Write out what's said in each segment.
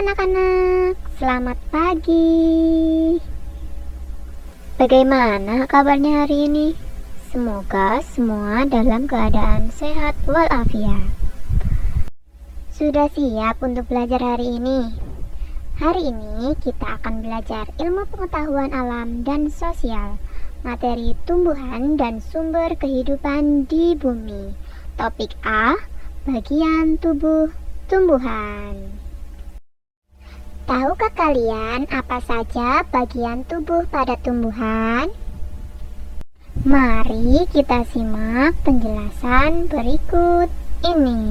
anak-anak, selamat pagi. Bagaimana kabarnya hari ini? Semoga semua dalam keadaan sehat walafiat. Sudah siap untuk belajar hari ini? Hari ini kita akan belajar ilmu pengetahuan alam dan sosial, materi tumbuhan dan sumber kehidupan di bumi. Topik A, bagian tubuh tumbuhan. Tahukah kalian apa saja bagian tubuh pada tumbuhan? Mari kita simak penjelasan berikut ini.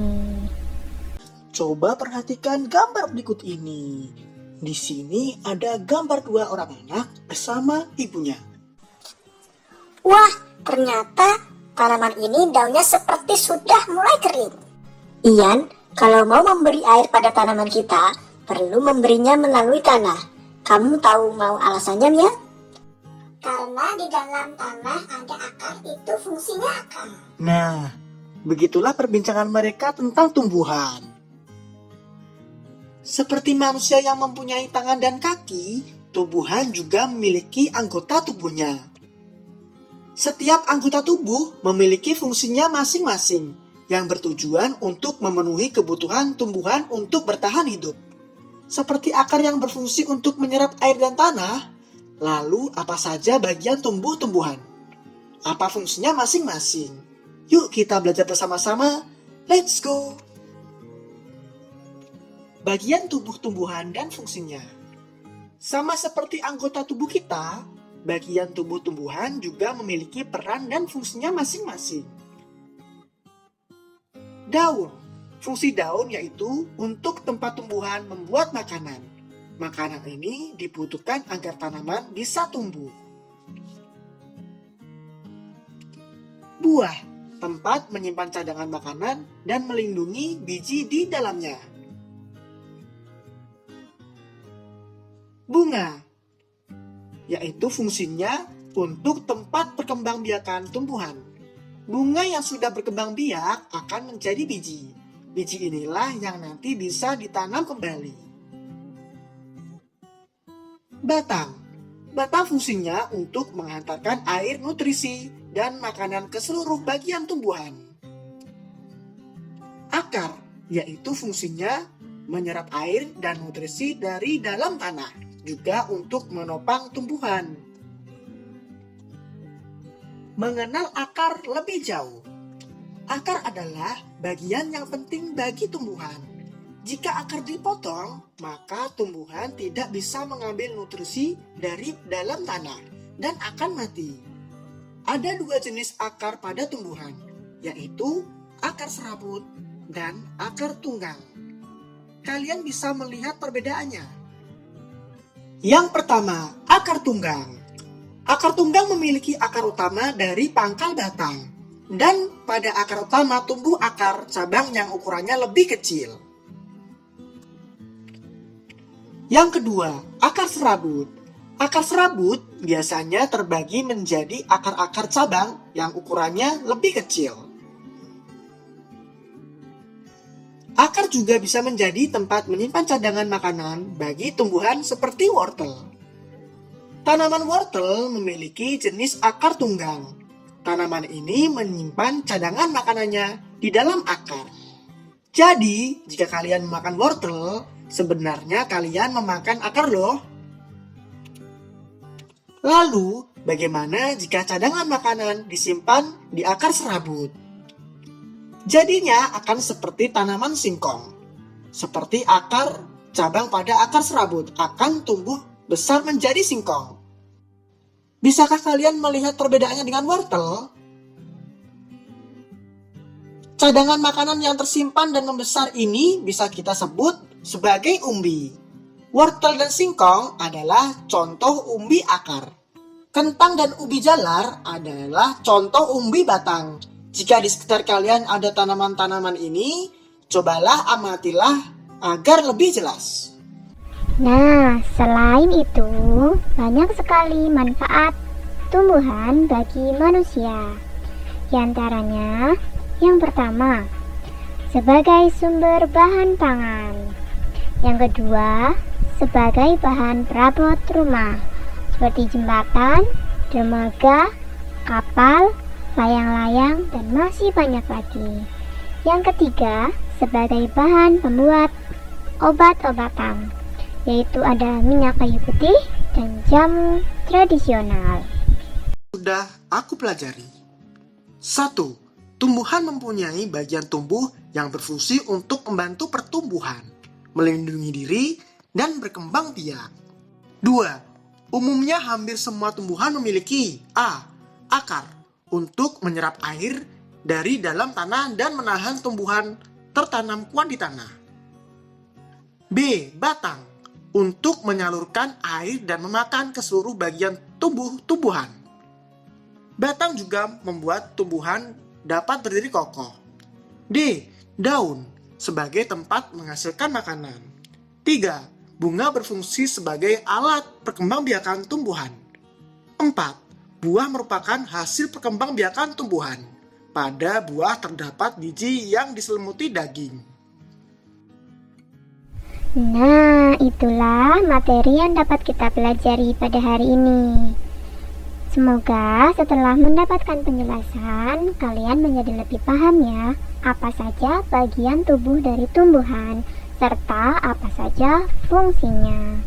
Coba perhatikan gambar berikut ini. Di sini ada gambar dua orang anak bersama ibunya. Wah, ternyata tanaman ini daunnya seperti sudah mulai kering. Ian, kalau mau memberi air pada tanaman kita, perlu memberinya melalui tanah. Kamu tahu mau alasannya, Mia? Karena di dalam tanah ada akar, itu fungsinya akar. Nah, begitulah perbincangan mereka tentang tumbuhan. Seperti manusia yang mempunyai tangan dan kaki, tumbuhan juga memiliki anggota tubuhnya. Setiap anggota tubuh memiliki fungsinya masing-masing yang bertujuan untuk memenuhi kebutuhan tumbuhan untuk bertahan hidup. Seperti akar yang berfungsi untuk menyerap air dan tanah, lalu apa saja bagian tumbuh-tumbuhan? Apa fungsinya masing-masing? Yuk kita belajar bersama-sama. Let's go! Bagian tubuh tumbuhan dan fungsinya. Sama seperti anggota tubuh kita, bagian tubuh tumbuhan juga memiliki peran dan fungsinya masing-masing. Daun. Fungsi daun yaitu untuk tempat tumbuhan membuat makanan. Makanan ini dibutuhkan agar tanaman bisa tumbuh. Buah. Tempat menyimpan cadangan makanan dan melindungi biji di dalamnya. Bunga, yaitu fungsinya untuk tempat perkembangbiakan tumbuhan. Bunga yang sudah berkembang biak akan menjadi biji. Biji inilah yang nanti bisa ditanam kembali. Batang. Batang fungsinya untuk menghantarkan air, nutrisi, dan makanan ke seluruh bagian tumbuhan. Akar, yaitu fungsinya menyerap air dan nutrisi dari dalam tanah, juga untuk menopang tumbuhan. Mengenal akar lebih jauh. Akar adalah bagian yang penting bagi tumbuhan. Jika akar dipotong, maka tumbuhan tidak bisa mengambil nutrisi dari dalam tanah dan akan mati. Ada dua jenis akar pada tumbuhan, yaitu akar serabut dan akar tunggang. Kalian bisa melihat perbedaannya. Yang pertama, akar tunggang. Akar tunggang memiliki akar utama dari pangkal batang. Dan pada akar utama tumbuh akar cabang yang ukurannya lebih kecil. Yang kedua, akar serabut. Akar serabut biasanya terbagi menjadi akar-akar cabang yang ukurannya lebih kecil. Akar juga bisa menjadi tempat menyimpan cadangan makanan bagi tumbuhan seperti wortel. Tanaman wortel memiliki jenis akar tunggang. Tanaman ini menyimpan cadangan makanannya di dalam akar. Jadi, jika kalian memakan wortel, sebenarnya kalian memakan akar loh. Lalu, bagaimana jika cadangan makanan disimpan di akar serabut? Jadinya akan seperti tanaman singkong. Seperti akar cabang pada akar serabut akan tumbuh besar menjadi singkong. Bisakah kalian melihat perbedaannya dengan wortel? Cadangan makanan yang tersimpan dan membesar ini bisa kita sebut sebagai umbi. Wortel dan singkong adalah contoh umbi akar. Kentang dan ubi jalar adalah contoh umbi batang. Jika di sekitar kalian ada tanaman-tanaman ini, cobalah amatilah agar lebih jelas. Nah, selain itu, banyak sekali manfaat tumbuhan bagi manusia. Di antaranya, yang pertama, sebagai sumber bahan pangan. Yang kedua, sebagai bahan perabot rumah seperti jembatan, dermaga, kapal, layang-layang, dan masih banyak lagi. Yang ketiga, sebagai bahan pembuat obat-obatan, yaitu ada minyak kayu putih dan jamu tradisional. Sudah aku pelajari. 1. Tumbuhan mempunyai bagian tubuh yang berfungsi untuk membantu pertumbuhan, melindungi diri, dan berkembang biak. 2. Umumnya hampir semua tumbuhan memiliki A. Akar untuk menyerap air dari dalam tanah dan menahan tumbuhan tertanam kuat di tanah. B. Batang untuk menyalurkan air dan memakan ke seluruh bagian tumbuhan. Batang juga membuat tumbuhan dapat berdiri kokoh. D. Daun sebagai tempat menghasilkan makanan. 3. Bunga berfungsi sebagai alat perkembangbiakan tumbuhan. 4. Buah merupakan hasil perkembangbiakan tumbuhan. Pada buah terdapat biji yang diselimuti daging. Nah, itulah materi yang dapat kita pelajari pada hari ini. Semoga setelah mendapatkan penjelasan, kalian menjadi lebih paham ya, apa saja bagian tubuh dari tumbuhan, serta apa saja fungsinya.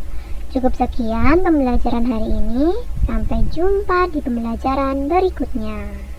Cukup sekian pembelajaran hari ini, sampai jumpa di pembelajaran berikutnya.